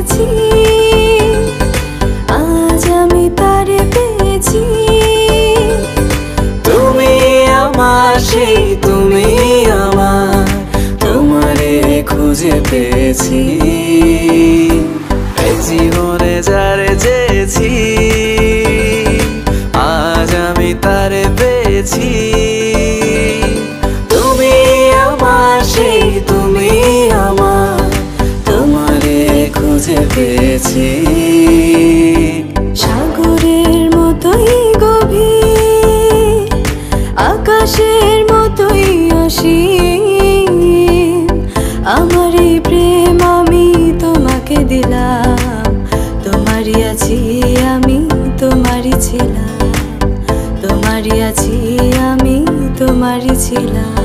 পেয়েছি, আজ আমি তারে পেয়েছি। তুমি আমার সেই, তুমি আমার, তোমারে খুঁজে পেয়েছি। এই জীবনে যারে চেয়েছি, আজ আমি তারে পেয়েছি। তুমি আমার সেই, তুমি আমার, তোমারে খুঁজে পেয়েছি। সাগরের মতোই গভীর, আকাশের মতোই অসীম, আমার এই প্রেম আমি তোমাকে দিলাম। তোমারই আছি আমি, তোমারই ছিলাম, তোমারই আছি আমি, তোমারই ছিলাম।